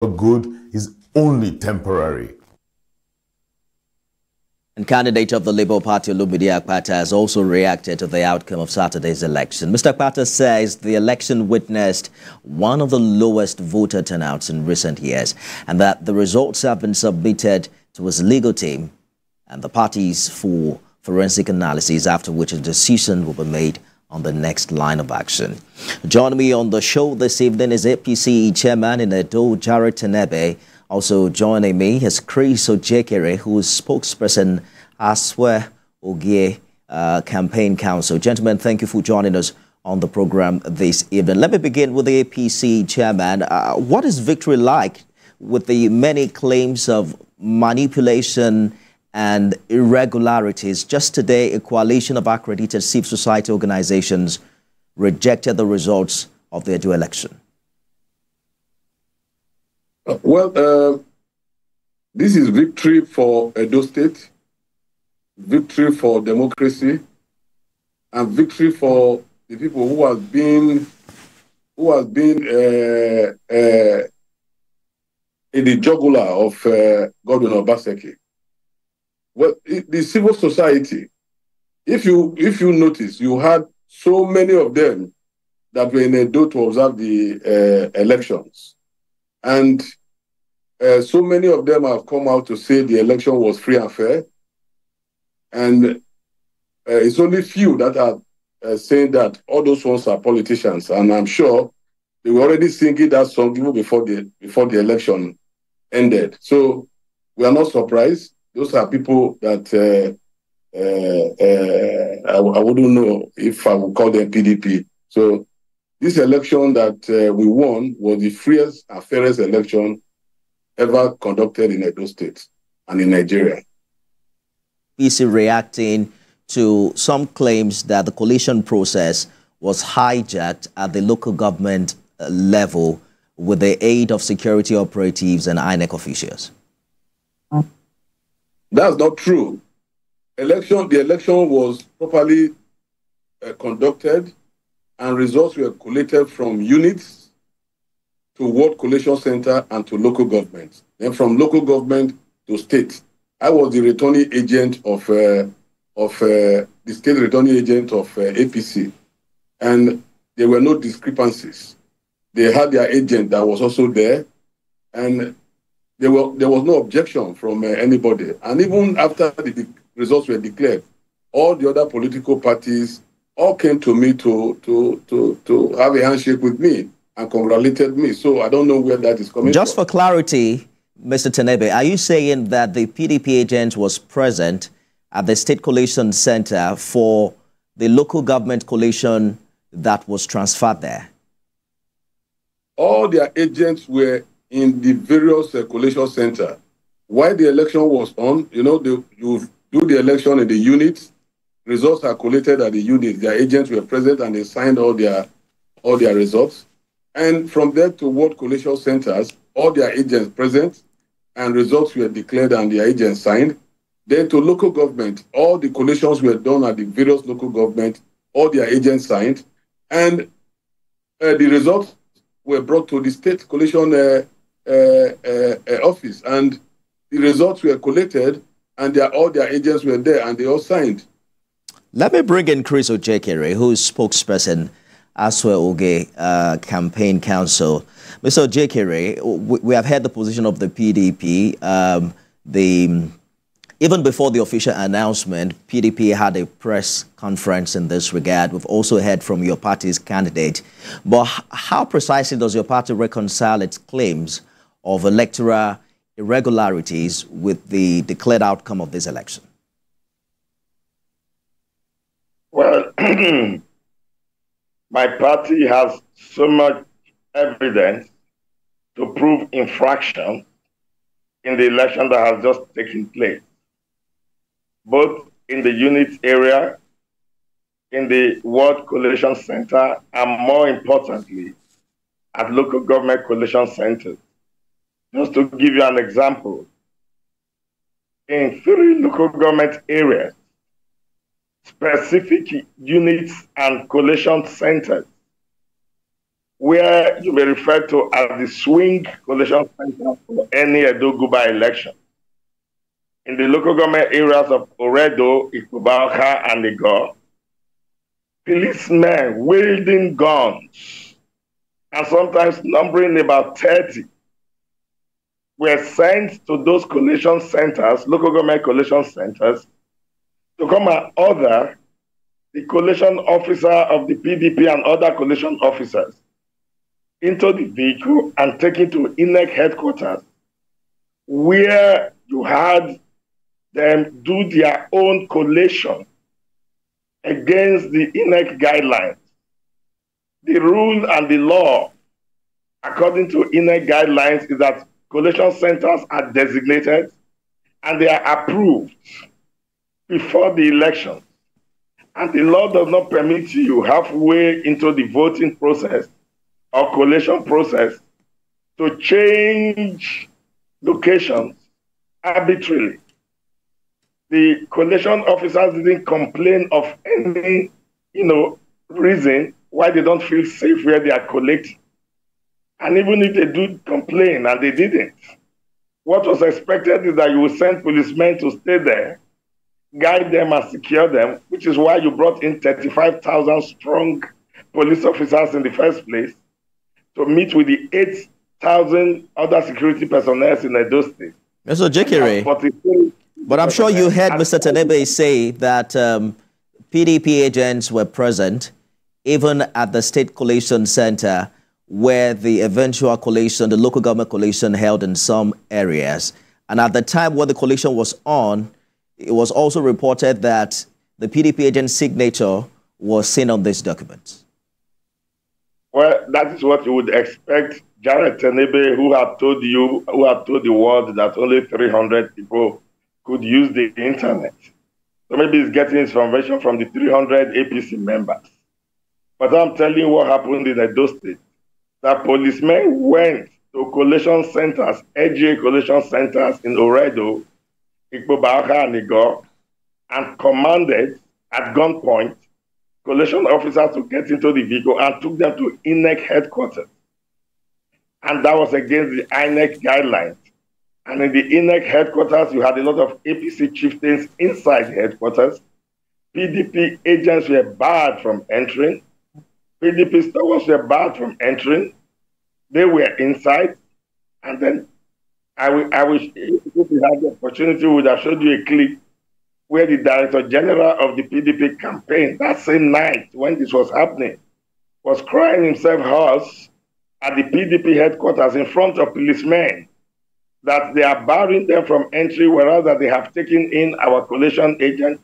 good is only temporary. And candidate of the Labour Party, Olumide Akpata, has also reacted to the outcome of Saturday's election. Mr. Akpata says the election witnessed one of the lowest voter turnouts in recent years and that the results have been submitted to his legal team and the parties for forensic analysis, after which a decision will be made on the next line of action. Joining me on the show this evening is APC Chairman in Edo, Jared Tenebe. Also joining me is Chris Ojekere, who is spokesperson Aswe Ogie Campaign Council. Gentlemen, thank you for joining us on the program this evening. Let me begin with the APC Chairman. What is victory like with the many claims of manipulation and irregularities? Just today, a coalition of accredited civil society organizations rejected the results of the Edo election. Well, this is victory for Edo State, victory for democracy, and victory for the people who have been in the jugular of Governor Obaseki. Well, the civil society, if you notice, you had so many of them that were in Edo to observe the elections. And so many of them have come out to say the election was free and fair. And it's only few that are saying that all those ones are politicians. And I'm sure they were already singing that song even before the election ended. So we are not surprised. Those are people that I wouldn't know if I would call them PDP. So this election that we won was the freest and fairest election ever conducted in Edo State and in Nigeria. APC reacting to some claims that the coalition process was hijacked at the local government level with the aid of security operatives and INEC officials. That's not true. The election was properly conducted, and results were collated from units to Ward Collation Center and to local government. Then from local government to state. I was the returning agent of the state returning agent of APC, and there were no discrepancies. They had their agent that was also there, and there was no objection from anybody. And even after the results were declared, all the other political parties all came to me to have a handshake with me and congratulated me. So I don't know where that is coming from. Just for clarity, Mr. Tenebe, are you saying that the PDP agent was present at the State Collation Center for the local government collation that was transferred there? All their agents were in the various collation center. While the election was on, you do the election in the units, results are collated at the units. Their agents were present and they signed all their results. And from there to ward collation centers, all their agents present and results were declared and their agents signed. Then to local government, all the collations were done at the various local government, all their agents signed, and the results were brought to the state collation office, and the results were collated, and all their agents were there, and they all signed. Let me bring in Chris Ojekere, who is spokesperson Aswe Ogie Campaign Council. Mr. Ojekere, we have heard the position of the PDP. Even before the official announcement, PDP had a press conference in this regard. We've also heard from your party's candidate. But how precisely does your party reconcile its claims of electoral irregularities with the declared outcome of this election? Well, my party has so much evidence to prove infraction in the election that has just taken place, both in the unit area, in the Ward Collation Center, and more importantly, at local government collation centers. Just to give you an example, in 3 local government areas, specific units and collation centers, where you may refer to as the swing collation center for any Edo-Guba election. In the local government areas of Oredo, Ikubauka, and Igor, policemen wielding guns and sometimes numbering about 30 were sent to those collation centers, local government collation centers, to come and order the collation officer of the PDP and other collation officers into the vehicle and taken to INEC headquarters, where you had them do their own collation against the INEC guidelines. The rule and the law, according to INEC guidelines, is that collation centers are designated and they are approved before the election. And the law does not permit you halfway into the voting process or collation process to change locations arbitrarily. The collation officers didn't complain of any, reason why they don't feel safe where they are collecting. And even if they do complain, and they didn't, what was expected is that you would send policemen to stay there, guide them and secure them, which is why you brought in 35,000 strong police officers in the first place to meet with the 8,000 other security personnel in Edo State. Mr. Jekere, but I'm sure you heard Mr. Tenebe say that PDP agents were present even at the state collation center where the eventual collation, the local government collation held in some areas. And at the time when the collation was on, it was also reported that the PDP agent's signature was seen on this document. Well, that is what you would expect. Jared Tenebe, who had told the world that only 300 people could use the internet. So maybe he's getting his information from the 300 APC members. But I'm telling you what happened in Edo State. That policemen went to collation centers, AGA collation centers in Oredo, Ikubauka, and Igor, and commanded at gunpoint collation officers to get into the vehicle and took them to INEC headquarters. And that was against the INEC guidelines. And in the INEC headquarters, you had a lot of APC chieftains inside the headquarters. PDP agents were barred from entering. PDP stalwarts were barred from entering. They were inside. And then I wish if we had the opportunity, we would have showed you a clip where the Director General of the PDP campaign, that same night when this was happening, was crying himself hoarse at the PDP headquarters in front of policemen that they are barring them from entry, whereas that they have taken in our collation agents,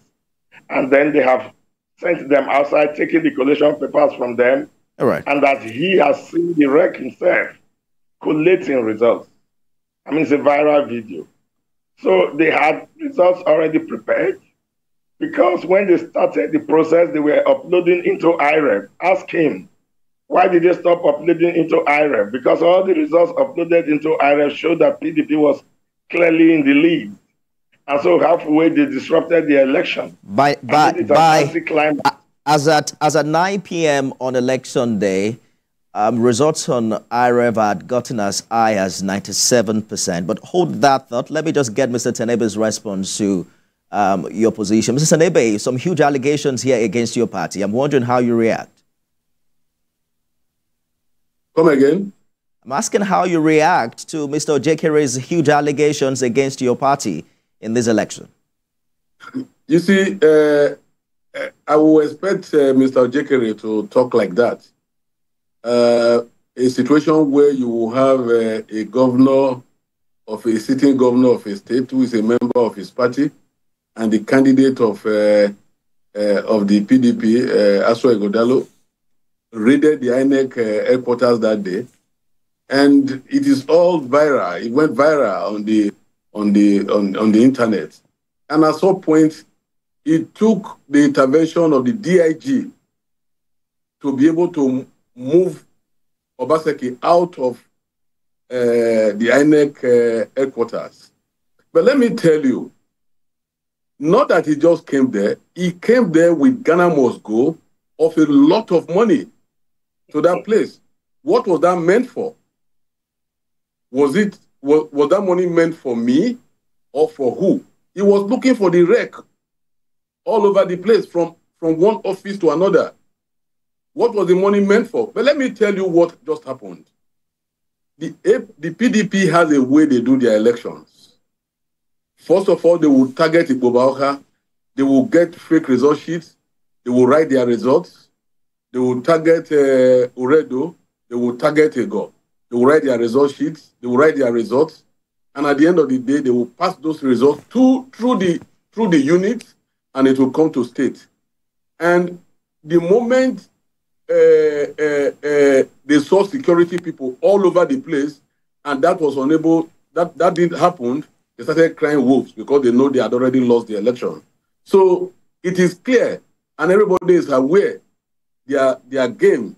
and then they have sent them outside, taking the collation papers from them, all right, and that he has seen the wreck himself collating results. I mean, it's a viral video. So they had results already prepared, because when they started the process, they were uploading into IREV. Ask him, why did they stop uploading into IREV? Because all the results uploaded into IREV showed that PDP was clearly in the lead. And so halfway they disrupted the election. As at 9 p.m. on election day, results on IREV had gotten as high as 97%. But hold that thought. Let me just get Mr. Tenebe's response to your position. Mr. Tenebe, some huge allegations here against your party. I'm wondering how you react. Come again? I'm asking how you react to Mr. Ojekere's huge allegations against your party in this election. You see, I will expect Mr. Ojekere to talk like that. A situation where you will have a governor of a sitting governor of a state who is a member of his party and the candidate of the PDP, Aso Egodalo, raided the INEC headquarters that day, and it is all viral. It went viral on the internet, and at some point, it took the intervention of the DIG to be able to move Obaseki out of the INEC headquarters. But let me tell you, not that he just came there. He came there with Ghana Must Go of a lot of money to that place. what was that meant for? Was that money meant for me or for who? He was looking for the wreck all over the place from one office to another. What was the money meant for? But let me tell you what just happened. The PDP has a way they do their elections. First of all, they will target Igbo. They will get fake result sheets. They will write their results. They will target Uredo. They will target Ego. They will write their result sheets. They will write their results. And at the end of the day, they will pass those results through the unit, and it will come to state. And the moment they saw security people all over the place, and that was unable, that didn't happen, they started crying wolves because they know they had already lost the election. So it is clear, and everybody is aware their game.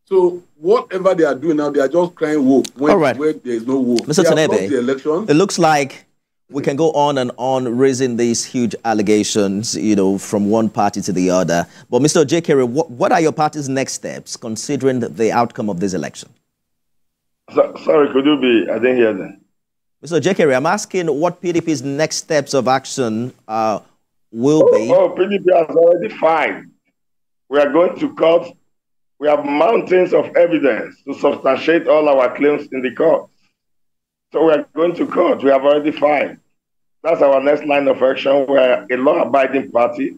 So whatever they are doing now, they are just crying wolf when there is no wolf. Mr. Tenebe, the election. It looks like we can go on and on raising these huge allegations, from one party to the other. But Mr. Ojekere, what are your party's next steps considering the outcome of this election? Sorry, could you be? I didn't hear that. Mr. Ojekere, I'm asking what PDP's next steps of action will be. Oh, PDP has already filed. We are going to court. We have mountains of evidence to substantiate all our claims in the court. So we are going to court. We have already filed. That's our next line of action. We are a law-abiding party.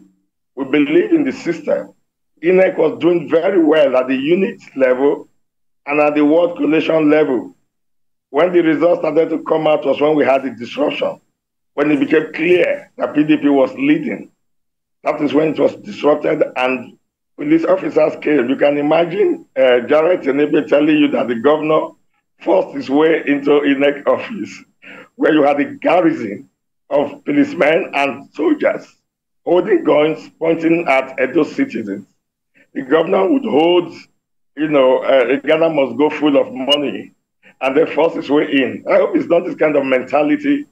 We believe in the system. INEC was doing very well at the unit level and at the ward coalition level. When the results started to come out was when we had the disruption. When it became clear that PDP was leading. That is when it was disrupted and police officers came. You can imagine Jared Tenebe telling you that the governor forced his way into INEC office, where you had a garrison of policemen and soldiers holding guns, pointing at Edo citizens. The governor would hold, a Ghana must go full of money, and then force his way in. I hope it's not this kind of mentality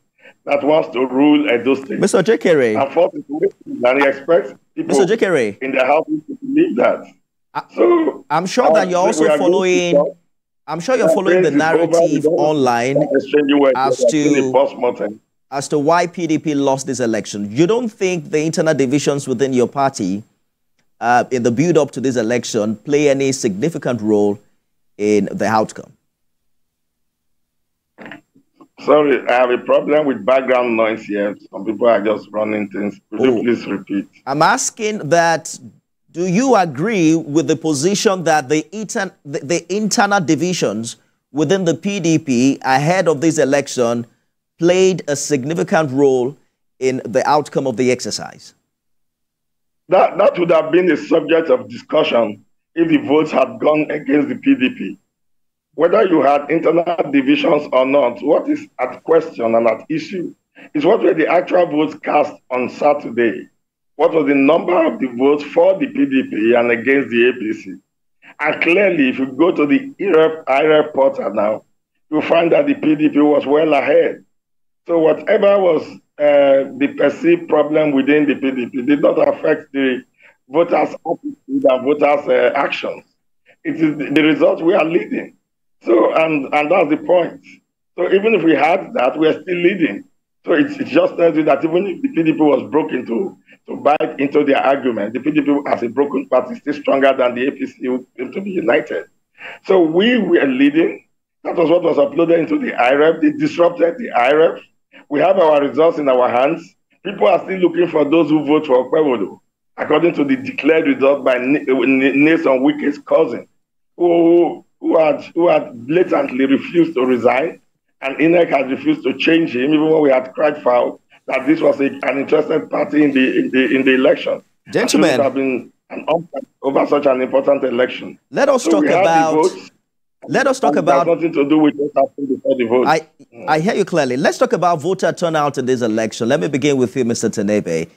that wants to rule Edo State. Mr. Ojekere. And force his way in, and he expects people Mr. Ojekere, in the house to believe that. So I'm sure that you're also following. I'm sure you're following the narrative online as to why PDP lost this election. You don't think the internal divisions within your party in the build-up to this election play any significant role in the outcome? Sorry, I have a problem with background noise here. Some people are just running things. Could you please repeat? I'm asking that, do you agree with the position that the internal divisions within the PDP ahead of this election played a significant role in the outcome of the exercise? That would have been a subject of discussion if the votes had gone against the PDP. Whether you had internal divisions or not, what is at question and at issue is what were the actual votes cast on Saturday. What was the number of the votes for the PDP and against the APC? And clearly, if you go to the IREF portal now, you'll find that the PDP was well ahead. So whatever was the perceived problem within the PDP did not affect the voters' attitude and voters' actions. It is the result we are leading. So, and that's the point. So even if we had that, we are still leading. So it just tells you that even if the PDP was broken to bite into their argument, the PDP as a broken party is still stronger than the APC who came to be united. So we were leading. That was what was uploaded into the IREF. They disrupted the IREF. We have our results in our hands. People are still looking for those who vote for Okwewodo, according to the declared result by Nelson Wike's cousin, who had blatantly refused to resign, and INEC had refused to change him, even when we had cried foul that this was an interested party in the election. Gentlemen, have been over such an important election. Let us talk about. Let us talk about. Nothing to do with what happened before the vote. I hear you clearly. Let's talk about voter turnout in this election. Let me begin with you, Mr. Tenebe.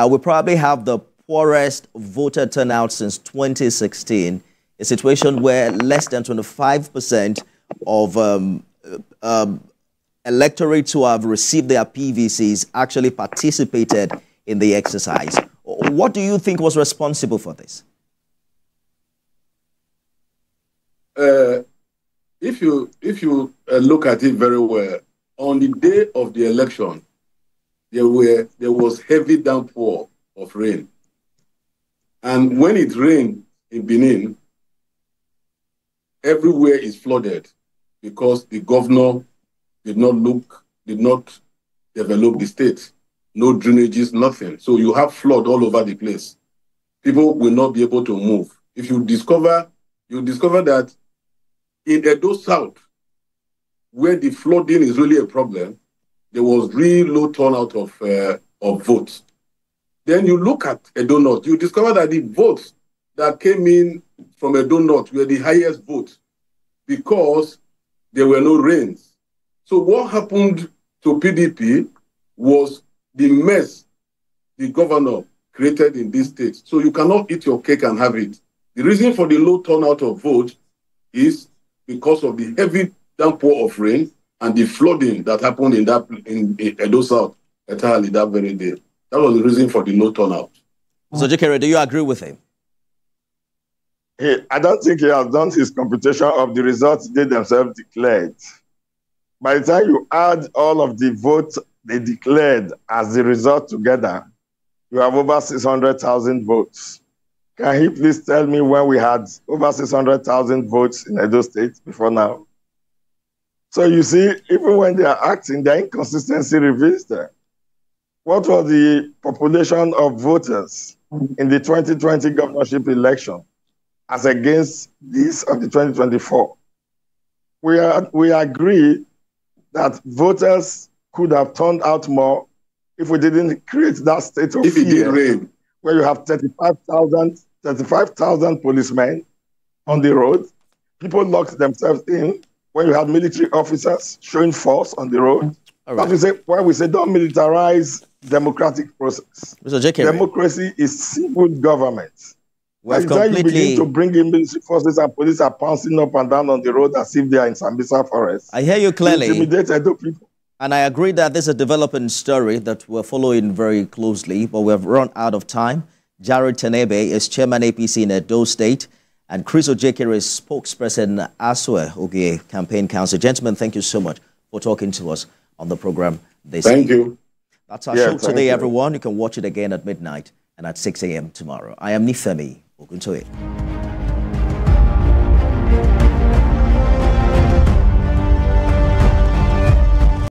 We probably have the poorest voter turnout since 2016. A situation where less than 25% of electorates who have received their PVCs actually participated in the exercise. What do you think was responsible for this? if you look at it very well, on the day of the election, there was heavy downpour of rain, and when it rained in Benin, everywhere is flooded because the governor did not develop the state. No drainages, nothing. So you have flood all over the place. People will not be able to move. If you discover that in Edo South, where the flooding is really a problem, there was really low turnout of votes. Then you look at Edo North, you discover that the votes that came in from Edo North were the highest votes because there were no rains. So what happened to PDP was the mess the governor created in this state. So you cannot eat your cake and have it. The reason for the low turnout of votes is because of the heavy downpour of rain and the flooding that happened in Edo South entirely that very day. That was the reason for the low turnout. So, Jekere, do you agree with him? I don't think he has done his computation of the results they themselves declared. By the time you add all of the votes they declared as the result together, you have over 600,000 votes. Can he please tell me when we had over 600,000 votes in Edo State before now? So you see, even when they are acting, their inconsistency reveals them. What was the population of voters in the 2020 governorship election as against this of the 2024? We agree that voters could have turned out more if we didn't create that state of fear where you have 35,000 policemen on the road. People locked themselves in when you have military officers showing force on the road. Right. Why we say don't militarize democratic process. Democracy is civil government. By the time you begin to bring in military forces and police are pouncing up and down on the road as if they are in Sambisa forest. I hear you clearly. Intimidate Edo people. And I agree that this is a developing story that we're following very closely, but we have run out of time. Jared Tenebe is Chairman APC in Edo State, and Chris Ojekere is spokesperson Aswe Ogie Campaign Council. Gentlemen, thank you so much for talking to us on the program this Thank you. That's our show today, everyone. You can watch it again at midnight and at 6 a.m. tomorrow. I am Nifemi Oguntoye.